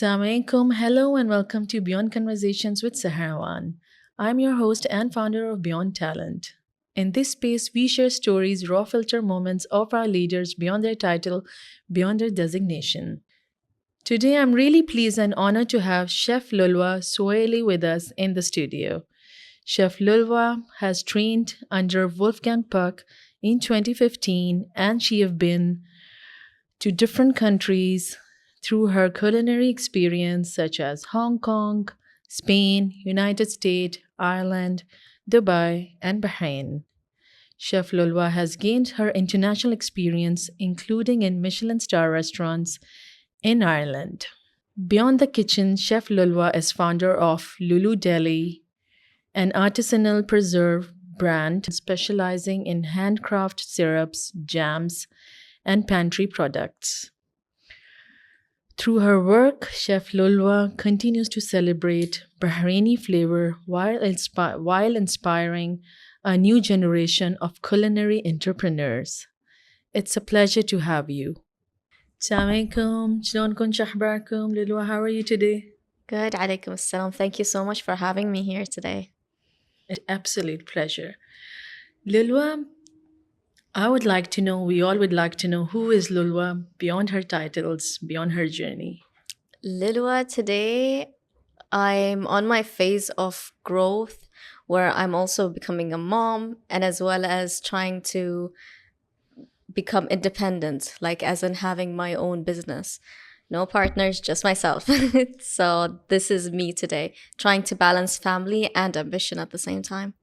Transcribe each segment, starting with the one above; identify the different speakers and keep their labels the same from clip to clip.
Speaker 1: Assalamualaikum. Hello and welcome to Beyond Conversations with Saharawan. I'm your host and founder of Beyond Talent. In this space, we share stories, raw filter moments of our leaders beyond their title, beyond their designation. Today, I'm really pleased and honored to have Chef Lulwa Soweileh with us in the studio. Chef Lulwa has trained under Wolfgang Puck in 2015, and she have been to different countries through her culinary experience, such as Hong Kong, Spain, United States, Ireland, Dubai, and Bahrain. Chef Lulwa has gained her international experience, including in Michelin-starred restaurants in Ireland. Beyond the kitchen, Chef Lulwa is founder of Lulu Deli, an artisanal preserve brand specializing in handcraft syrups, jams, and pantry products. Through her work, Chef Lulwa continues to celebrate Bahraini flavor while inspiring a new generation of culinary entrepreneurs. It's a pleasure to have you. Assalamualaikum. شلونكم شحباركم Lulwa, how are you today?
Speaker 2: Good, alaikum assalam. Thank you so much for having me here today.
Speaker 1: An absolute pleasure. Lulwa, we all would like to know who is Lulwa beyond her titles, beyond her journey.
Speaker 2: Lilwa, today I'm on my phase of growth where I'm also becoming a mom and as well as trying to become independent, like as in having my own business. No partners, just myself. So this is me today, trying to balance family and ambition at the same time.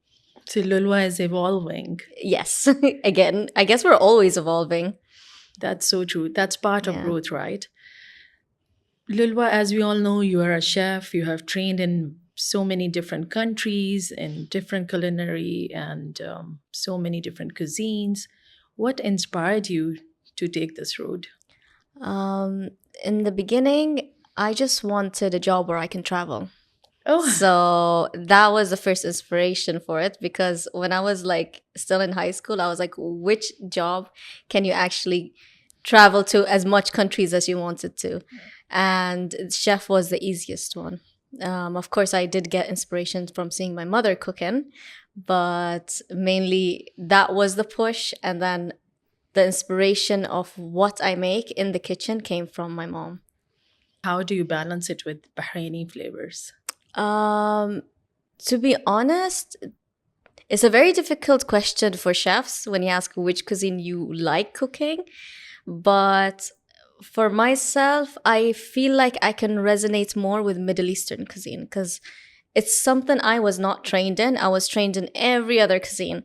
Speaker 1: So Lulwa is evolving.
Speaker 2: Yes, again, I guess we're always evolving.
Speaker 1: That's so true. That's part of
Speaker 2: Yeah.
Speaker 1: growth, right? Lulwa, as we all know, you are a chef. You have trained in so many different countries, in different culinary and so many different cuisines. What inspired you to take this road?
Speaker 2: In the beginning, I just wanted a job where I can travel.
Speaker 1: Oh,
Speaker 2: So that was the first inspiration for it because when I was like still in high school, I was like, which job can you actually travel to as much countries as you wanted to? And chef was the easiest one. Of course, I did get inspiration from seeing my mother cooking, but mainly that was the push. And then the inspiration of what I make in the kitchen came from my mom.
Speaker 1: how do you balance it with Bahraini flavors?
Speaker 2: Um, to be honest, it's a very difficult question for chefs when you ask which cuisine you like cooking. But for myself, I feel like I can resonate more with Middle Eastern cuisine because it's something I was not trained in. I was trained in every other cuisine.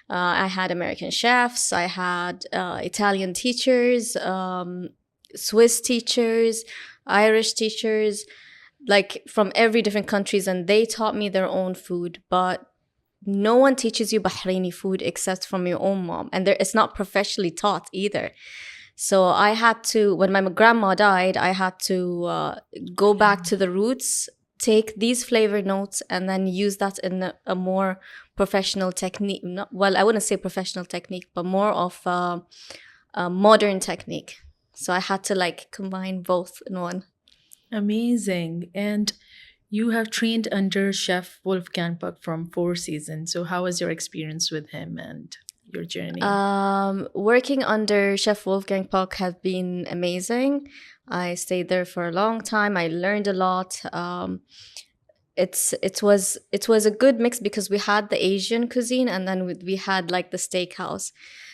Speaker 2: I had American chefs, I had Italian teachers, Swiss teachers, Irish teachers, like from every different countries, and they taught me their own food. But no one teaches you Bahraini food except from your own mom, and it's not professionally taught either. So I had to, when my grandma died, I had to go back to the roots, take these flavor notes, and then use that in a more professional technique. Well, I wouldn't say professional technique, but more of a modern technique. So I had to like combine both in one.
Speaker 1: Amazing. And you have trained under Chef Wolfgang Puck from 4 seasons. So, how was your experience with him and your journey?
Speaker 2: Working under Chef Wolfgang Puck has been amazing. I stayed there for a long time. I learned a lot. It was a good mix because we had the Asian cuisine and then we had like the steakhouse.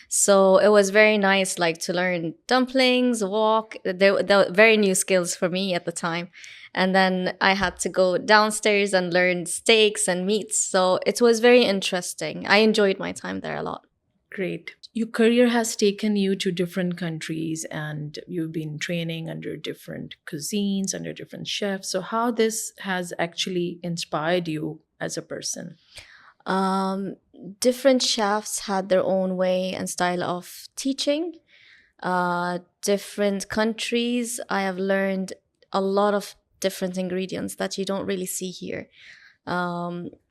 Speaker 2: So it was very nice, like to learn dumplings, wok. They were very new skills for me at the time. And then I had to go downstairs and learn steaks and meats. So it was very interesting. I enjoyed my time there a lot.
Speaker 1: Great. Your career has taken you to different countries and you've been training under different cuisines, under different chefs. So, how this has actually inspired you as a person?
Speaker 2: Um, Different chefs had their own way and style of teaching. Different countries, I have learned a lot of different ingredients that you don't really see here.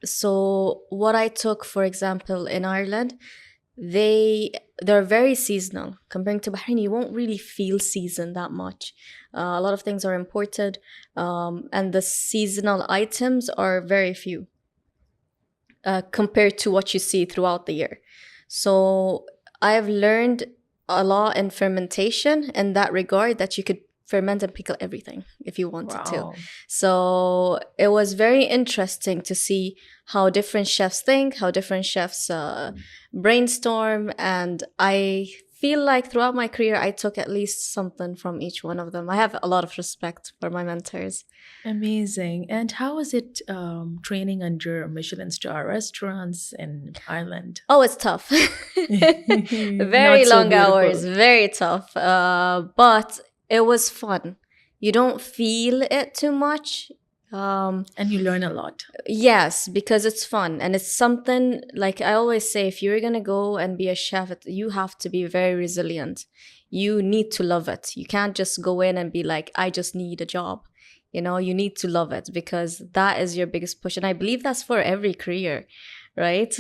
Speaker 2: So what I took, for example, in Ireland, they're very seasonal. Comparing to Bahrain, you won't really feel season that much. A lot of things are imported, and the seasonal items are very few compared to what you see throughout the year. So I've learned a lot in fermentation in that regard, that you could ferment and pickle everything if you wanted to.
Speaker 1: Wow.
Speaker 2: So it was very interesting to see how different chefs think, how different chefs brainstorm. And I feel like throughout my career, I took at least something from each one of them. I have a lot of respect for my mentors.
Speaker 1: Amazing. And how was it training under Michelin-star restaurants in Ireland?
Speaker 2: Oh, it's tough.
Speaker 1: Not
Speaker 2: Very
Speaker 1: so
Speaker 2: long hours,
Speaker 1: beautiful.
Speaker 2: very tough. But it was fun. You don't feel it too much.
Speaker 1: And you learn a lot.
Speaker 2: Yes, because it's fun. And it's something, like I always say, if you're going to go and be a chef, you have to be very resilient. You need to love it. You can't just go in and be like, I just need a job. You know, you need to love it, because that is your biggest push. And I believe that's for every career, right?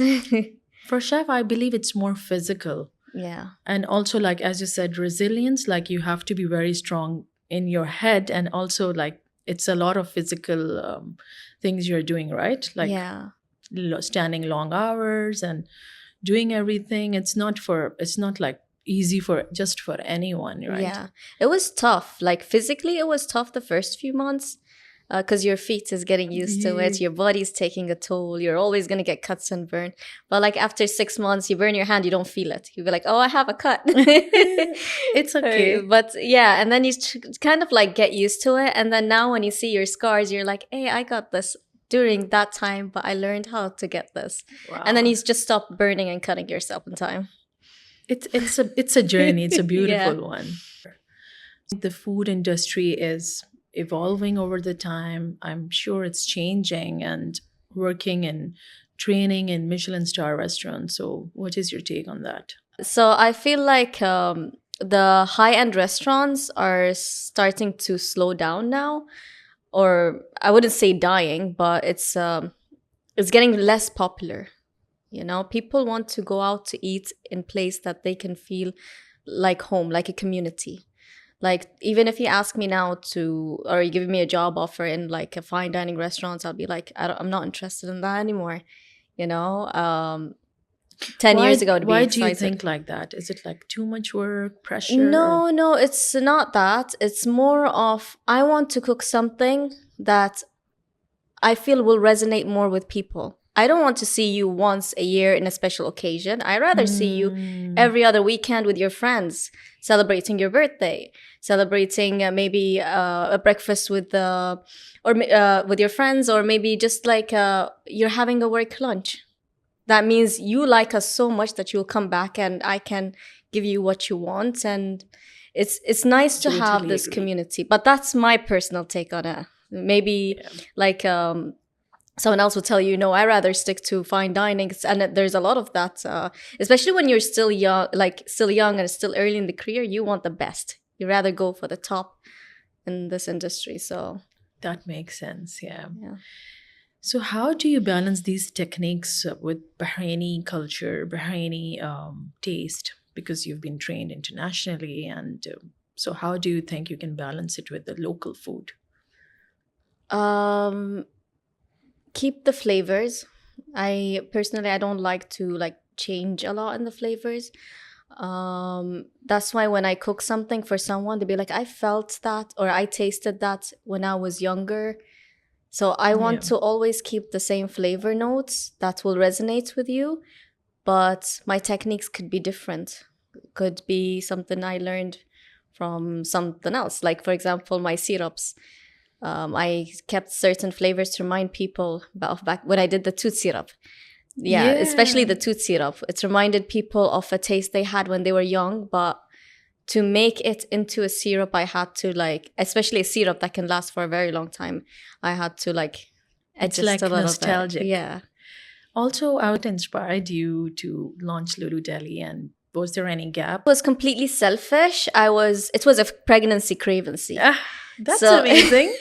Speaker 1: For chef, I believe it's more physical.
Speaker 2: Yeah.
Speaker 1: And also, like, as you said, resilience, like you have to be very strong in your head. And also, like, it's a lot of physical things you're doing, right? Like
Speaker 2: Yeah.
Speaker 1: standing long hours and doing everything. It's not like easy for just for anyone, right?
Speaker 2: Yeah. It was tough. Like physically, it was tough the first few months, because your feet is getting used to it.
Speaker 1: Yeah.
Speaker 2: Your body's taking a toll. You're always going to get cuts and burn. But like after 6 months, you burn your hand, you don't feel it. You'll be like, oh, I have a cut.
Speaker 1: It's okay.
Speaker 2: But yeah, and then you kind of like get used to it. And then now when you see your scars, you're like, hey, I got this during that time, but I learned how to get this.
Speaker 1: Wow.
Speaker 2: And then you just stop burning and cutting yourself in time.
Speaker 1: It's a journey. It's a beautiful
Speaker 2: Yeah.
Speaker 1: one. The food industry is evolving over the time. I'm sure it's changing, and working and training in Michelin-star restaurants. So what is your take on that?
Speaker 2: So I feel like the high-end restaurants are starting to slow down now, or I wouldn't say dying, but it's getting less popular. You know, people want to go out to eat in place that they can feel like home, like a community. Like even if you ask me now or you give me a job offer in like a fine dining restaurant, I'll be like, I'm not interested in that anymore. You know, 10 years ago, I'd be
Speaker 1: Why do you
Speaker 2: excited.
Speaker 1: think like that? Is it like too much work, pressure? or-
Speaker 2: No, it's not that. It's more of I want to cook something that I feel will resonate more with people. I don't want to see you once a year in a special occasion. I'd rather see you every other weekend with your friends, celebrating your birthday, celebrating maybe a breakfast with with your friends, or maybe just like you're having a work lunch. That means you like us so much that you'll come back, and I can give you what you want. And it's nice to have
Speaker 1: Totally
Speaker 2: this
Speaker 1: agree.
Speaker 2: community. But that's my personal take on it. Maybe like someone else would tell you, no, I rather stick to fine dining. And there's a lot of that, especially when you're still young, and still early in the career. You want the best. You rather go for the top in this industry. So
Speaker 1: That makes sense. Yeah.
Speaker 2: yeah.
Speaker 1: So how do you balance these techniques with Bahraini culture, Bahraini taste? Because you've been trained internationally, and so how do you think you can balance it with the local food?
Speaker 2: Keep the flavors. I personally, I don't like to like change a lot in the flavors. That's why when I cook something for someone, they'll be like, I felt that, or I tasted that when I was younger. So I want
Speaker 1: Yeah.
Speaker 2: to always keep the same flavor notes that will resonate with you, but my techniques could be different. Could be something I learned from something else. Like, for example, my syrups. I kept certain flavors to remind people about back when I did the toot syrup. Yeah, especially the toot syrup. It reminded people of a taste they had when they were young, but to make it into a syrup, I had to like, especially a syrup that can last for a very long time, I had to like
Speaker 1: It's
Speaker 2: adjust
Speaker 1: like
Speaker 2: a little
Speaker 1: nostalgic.
Speaker 2: bit. Yeah.
Speaker 1: Also, I would inspired you to launch Lulu Deli, and was there any gap?
Speaker 2: It was completely selfish. It was a pregnancy cravency.
Speaker 1: That's amazing.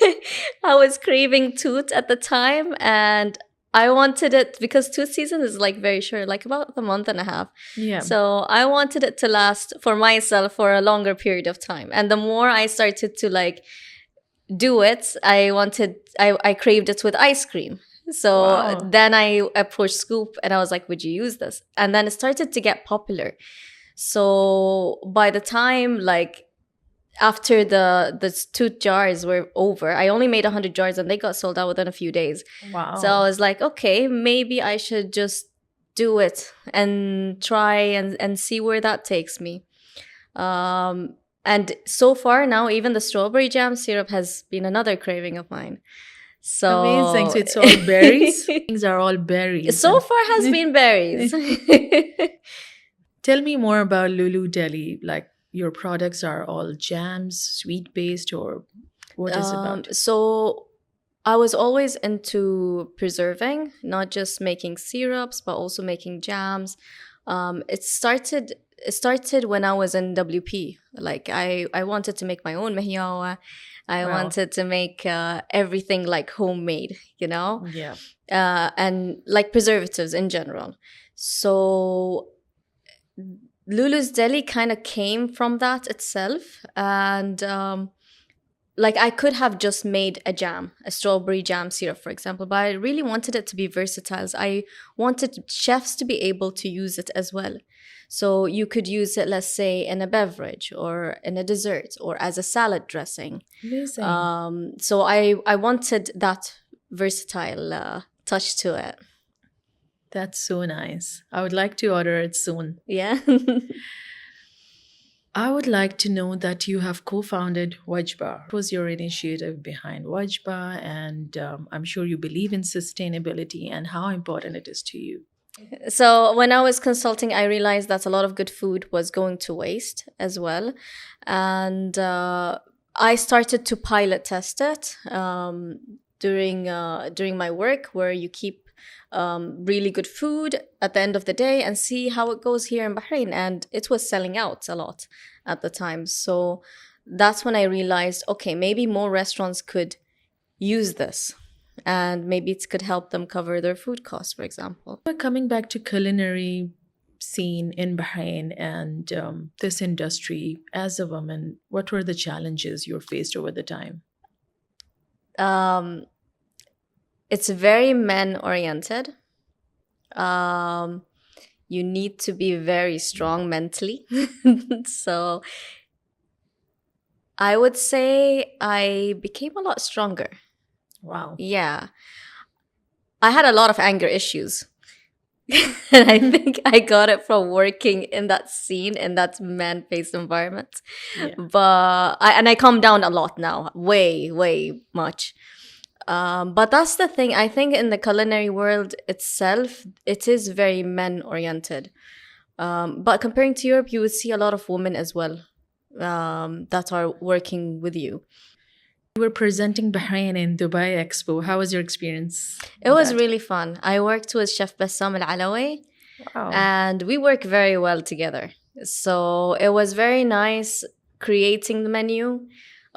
Speaker 2: I was craving toot at the time, and I wanted it because 2 seasons is like very short, like about a month and a half.
Speaker 1: Yeah.
Speaker 2: So I wanted it to last for myself for a longer period of time. And the more I started to like do it, I craved it with ice cream. So
Speaker 1: Wow.
Speaker 2: then I approached Scoop and I was like, would you use this? And then it started to get popular. So by the time like after the 2 jars were over, I only made 100 jars and they got sold out within a few days.
Speaker 1: Wow.
Speaker 2: So I was like, okay, maybe I should just do it and try and see where that takes me. And so far now, even the strawberry jam syrup has been another craving of mine. So
Speaker 1: amazing. So it's all berries? Things are all berries.
Speaker 2: So far has been berries.
Speaker 1: Tell me more about Lulu Deli. Like your products are all jams, sweet based, or what is it about?
Speaker 2: So I was always into preserving, not just making syrups, but also making jams. It started when I was in WP. Like I wanted to make my own mahyawa. I
Speaker 1: Wow.
Speaker 2: wanted to make everything like homemade, you know?
Speaker 1: Yeah.
Speaker 2: And like preservatives in general. So Lulu's Deli kind of came from that itself. And like I could have just made a jam, a strawberry jam syrup, for example, but I really wanted it to be versatile. So I wanted chefs to be able to use it as well. So you could use it, let's say, in a beverage or in a dessert or as a salad dressing.
Speaker 1: Amazing.
Speaker 2: So I wanted that versatile touch to it.
Speaker 1: That's so nice. I would like to order it soon.
Speaker 2: Yeah.
Speaker 1: I would like to know that you have co-founded Wajba. What was your initiative behind Wajba? And I'm sure you believe in sustainability and how important it is to you.
Speaker 2: So when I was consulting, I realized that a lot of good food was going to waste as well. And I started to pilot test it during my work, where you keep really good food at the end of the day and see how it goes here in Bahrain. And it was selling out a lot at the time. So that's when I realized, okay, maybe more restaurants could use this and maybe it could help them cover their food costs, for example.
Speaker 1: But coming back to culinary scene in Bahrain and this industry, as a woman, what were the challenges you faced over the time?
Speaker 2: It's very men oriented. You need to be very strong mentally. So I would say I became a lot stronger.
Speaker 1: Wow.
Speaker 2: Yeah. I had a lot of anger issues. And I think I got it from working in that scene, in that man-faced environment.
Speaker 1: Yeah.
Speaker 2: But I calmed down a lot now, way much. But that's the thing. I think in the culinary world itself, it is very men-oriented. But comparing to Europe, you would see a lot of women as well that are working with you.
Speaker 1: You were presenting Bahrain in Dubai Expo. How was your experience?
Speaker 2: It was
Speaker 1: that?
Speaker 2: really fun. I worked with Chef Bassam Al-Alawi,
Speaker 1: Wow.
Speaker 2: and we work very well together. So it was very nice creating the menu.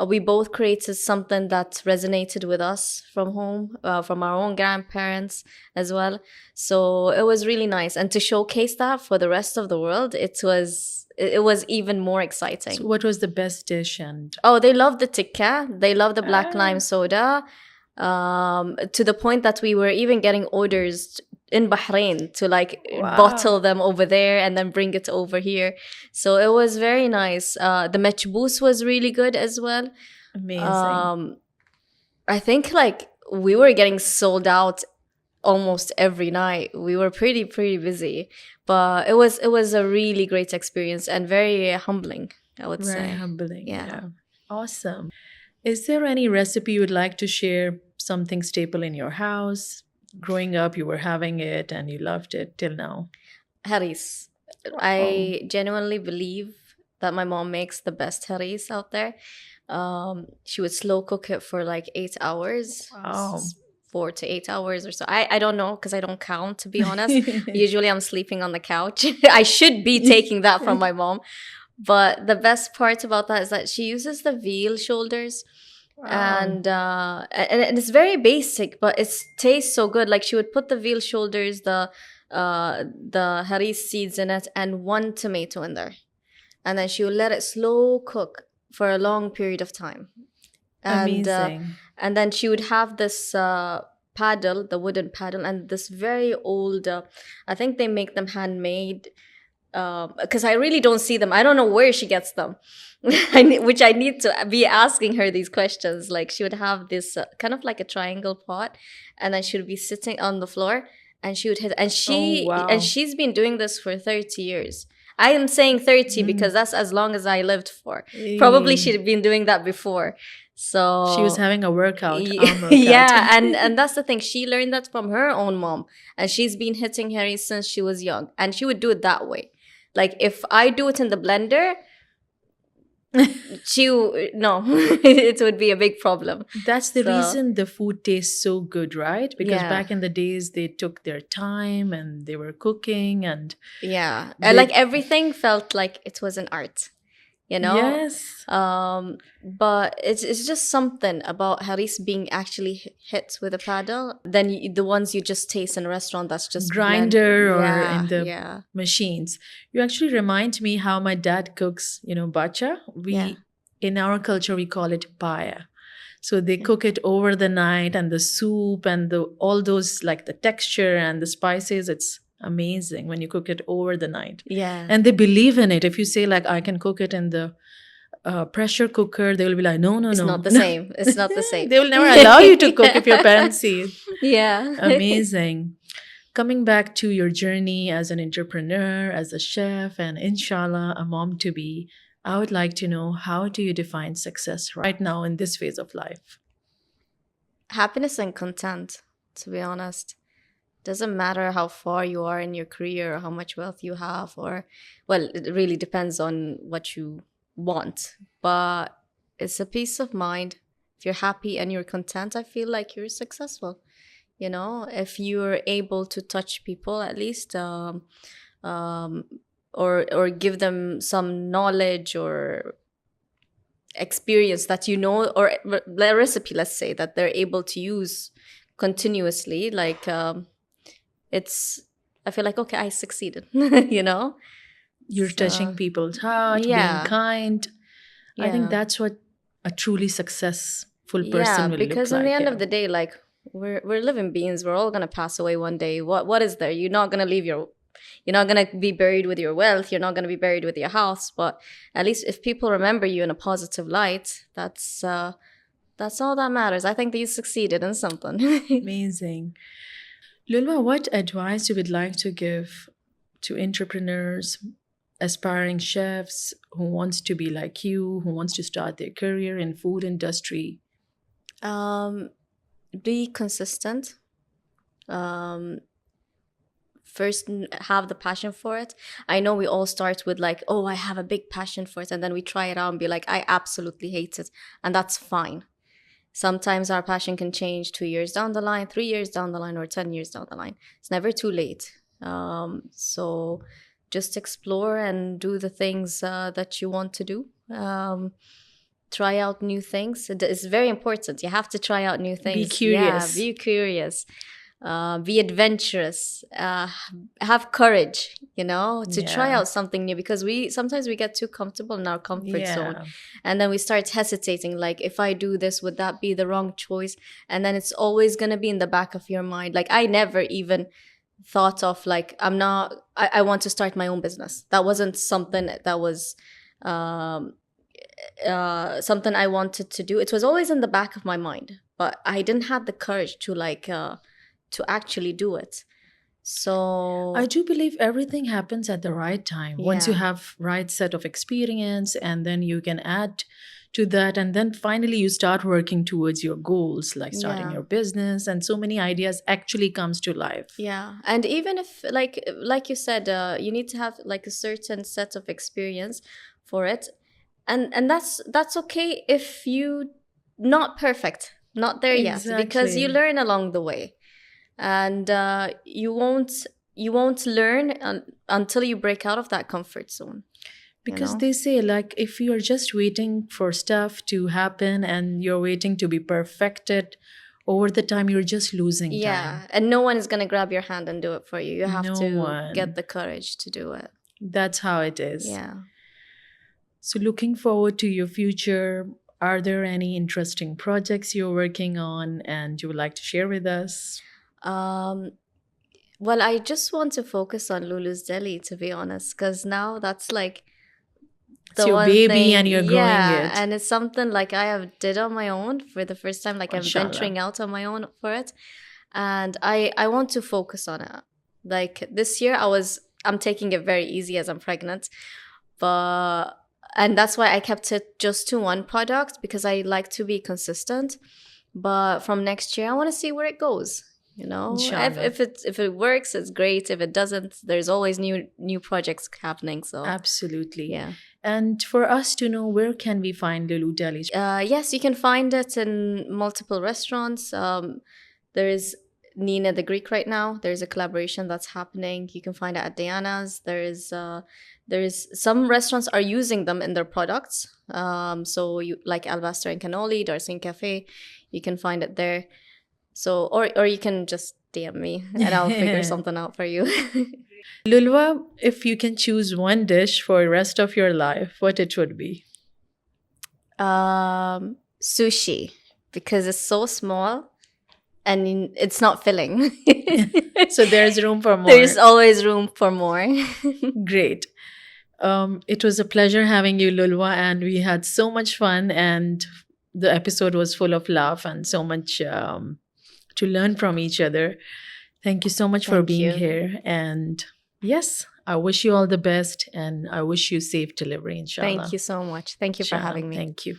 Speaker 2: We both created something that resonated with us from home, from our own grandparents as well. So it was really nice. And to showcase that for the rest of the world, it was even more exciting.
Speaker 1: So what was the best dish? And
Speaker 2: Oh, they love the tikka. They love the black lime soda. To the point that we were even getting orders in Bahrain to like
Speaker 1: Wow.
Speaker 2: bottle them over there and then bring it over here. So it was very nice. The mechboos was really good as well.
Speaker 1: amazing.
Speaker 2: I think like we were getting sold out almost every night. We were pretty busy, but it was a really great experience and very humbling, I would
Speaker 1: Very
Speaker 2: say.
Speaker 1: humbling.
Speaker 2: Yeah.
Speaker 1: Awesome. Is there any recipe you would like to share? Something staple in your house? Growing up, you were having it and you loved it till now.
Speaker 2: Haris. I genuinely believe that my mom makes the best haris out there. She would slow cook it for like 8 hours.
Speaker 1: Wow.
Speaker 2: 4 to 8 hours or so. I don't know because I don't count, to be honest. Usually I'm sleeping on the couch. I should be taking that from my mom. But the best part about that is that she uses the veal shoulders.
Speaker 1: Wow.
Speaker 2: And it's very basic, but it tastes so good. Like she would put the veal shoulders, the haris seeds in it, and one tomato in there, and then she would let it slow cook for a long period of time, and
Speaker 1: Amazing.
Speaker 2: and then she would have this paddle, the wooden paddle, and this very old. I think they make them handmade, because I really don't see them. I don't know where she gets them, which I need to be asking her these questions. Like she would have this kind of like a triangle pot, and then she would be sitting on the floor, and she would hit. And
Speaker 1: Oh, wow.
Speaker 2: she's been doing this for 30 years. I am saying 30 because
Speaker 1: Mm.
Speaker 2: that's as long as I lived for. Probably
Speaker 1: Eh,
Speaker 2: she'd been doing that before.
Speaker 1: She was
Speaker 2: So
Speaker 1: having a workout, arm workout.
Speaker 2: yeah, and that's the thing. She learned that from her own mom, and she's been hitting Harry since she was young, and she would do it that way. Like if I do it in the blender, no, it would be a big problem.
Speaker 1: That's the
Speaker 2: So
Speaker 1: reason the food tastes so good, right? Because
Speaker 2: yeah,
Speaker 1: back in the days, they took their time and they were cooking and
Speaker 2: yeah, and like
Speaker 1: they,
Speaker 2: everything felt like it was an art, you know.
Speaker 1: yes,
Speaker 2: But it's just something about haris being actually hit with a paddle than the ones you just taste in a restaurant that's just blend.
Speaker 1: grinder or in
Speaker 2: Yeah,
Speaker 1: the
Speaker 2: yeah,
Speaker 1: machines. You actually remind me how my dad cooks, bacha.
Speaker 2: yeah.
Speaker 1: In our culture, we call it paya. So they
Speaker 2: Yeah.
Speaker 1: cook it over the night and the soup and all those, like the texture and the spices, it's amazing when you cook it over the night.
Speaker 2: Yeah.
Speaker 1: And they believe in it. If you say like I can cook it in the pressure cooker, they will be like, no, no,
Speaker 2: It's
Speaker 1: no,
Speaker 2: not the
Speaker 1: no.
Speaker 2: same. It's not the same.
Speaker 1: They will never allow you to cook if your parents see it.
Speaker 2: Yeah.
Speaker 1: Amazing. Coming back to your journey as an entrepreneur, as a chef, and inshallah, a mom to be, I would like to know, how do you define success right now in this phase of life?
Speaker 2: Happiness and content, to be honest. Doesn't matter how far you are in your career or how much wealth you have, or, well, it really depends on what you want. But it's a peace of mind. If you're happy and you're content, I feel like you're successful. You know, if you're able to touch people at least, um, or give them some knowledge or experience that or a recipe, let's say, that they're able to use continuously, like it's I feel like, okay, I succeeded. You know.
Speaker 1: You're
Speaker 2: So
Speaker 1: touching people's heart, being
Speaker 2: yeah,
Speaker 1: kind. I think
Speaker 2: yeah,
Speaker 1: that's what a truly successful
Speaker 2: yeah,
Speaker 1: person will look
Speaker 2: because in the
Speaker 1: like.
Speaker 2: end
Speaker 1: Yeah.
Speaker 2: of the day, like, we're living beings. We're all gonna pass away one day. What is there? You're not gonna be buried with your wealth. You're not gonna be buried with your house. But at least if people remember you in a positive light, that's all that matters. I think that you succeeded in something.
Speaker 1: Amazing. Lulwa, what advice you would like to give to entrepreneurs, aspiring chefs who wants to be like you, who wants to start their career in food industry?
Speaker 2: um, be consistent. Um, First, have the passion for it. I know we all start with like, oh, I have a big passion for it, and then we try it out and be like, I absolutely hate it, and that's fine. Sometimes our passion can change 2 years down the line, 3 years down the line, or 10 years down the line. It's never too late. So just explore and do the things that you want to do. Try out new things. It's very important. You have to try out new
Speaker 1: Be
Speaker 2: things. Yeah,
Speaker 1: curious.
Speaker 2: be curious. Be adventurous. Have courage, to try
Speaker 1: Yeah.
Speaker 2: out something new, because we sometimes we get too comfortable in our comfort zone,
Speaker 1: Yeah.
Speaker 2: and then we start hesitating, like, if I do this, would that be the wrong choice? And then it's always going to be in the back of your mind. Like, I never even thought of, like, I want to start my own business. That wasn't something that was um, something I wanted to do. It was always in the back of my mind, but I didn't have the courage to actually do it.
Speaker 1: I
Speaker 2: So
Speaker 1: do believe everything happens at the right time. Once you
Speaker 2: yeah,
Speaker 1: have right set of experience and then you can add to that, and then finally you start working towards your goals, like starting
Speaker 2: yeah,
Speaker 1: your business, and so many ideas actually comes to life.
Speaker 2: yeah. And even if, like you said, you need to have like a certain set of experience for it, and that's okay if you not perfect, not there yet, because you
Speaker 1: Exactly.
Speaker 2: learn along the way. And you won't learn until you break out of that comfort zone.
Speaker 1: Because they say, like, if you're just waiting for stuff to happen and you're waiting to be perfected, over the time, you're just losing time.
Speaker 2: Yeah, and no one is going to grab your hand and do it for you. You have
Speaker 1: No
Speaker 2: to
Speaker 1: one.
Speaker 2: get the courage to do it.
Speaker 1: That's how it is.
Speaker 2: Yeah.
Speaker 1: So looking forward to your future, are there any interesting projects you're working on and you would like to share with us?
Speaker 2: Well, I just want to focus on Lulu's Deli, to be honest, because now that's like
Speaker 1: It's
Speaker 2: the
Speaker 1: your
Speaker 2: one
Speaker 1: baby
Speaker 2: thing,
Speaker 1: and you're growing it.
Speaker 2: and it's something like I have did on my own for the first time. Like I'm
Speaker 1: Mashallah.
Speaker 2: venturing out on my own for it, and I want to focus on it. Like this year, I'm taking it very easy as I'm pregnant, and that's why I kept it just to one product because I like to be consistent. But from next year, I want to see where it goes. You know,
Speaker 1: Inshallah.
Speaker 2: if it works, it's great. If it doesn't, there's always new projects happening. So
Speaker 1: Absolutely.
Speaker 2: yeah.
Speaker 1: And for us to know, where can we find Lulu Deli?
Speaker 2: Yes, you can find it in multiple restaurants. There is Nina the Greek right now. There's a collaboration that's happening. You can find it at Diana's. There is some restaurants are using them in their products. So you like Albaster and Cannoli, Darcine Cafe, you can find it there. So or you can just DM me and I'll figure something out for you.
Speaker 1: Lulwa, if you can choose one dish for the rest of your life, what it would be?
Speaker 2: Sushi, because it's so small and it's not filling.
Speaker 1: So there's room for more.
Speaker 2: There's always room for more.
Speaker 1: Great. It was a pleasure having you, Lulwa, and we had so much fun, and the episode was full of laugh and so much to learn from each other. Thank you so much for being here. And yes, I wish you all the best, and I wish you safe delivery, inshallah.
Speaker 2: Thank you so much. Thank you for having me.
Speaker 1: Thank you.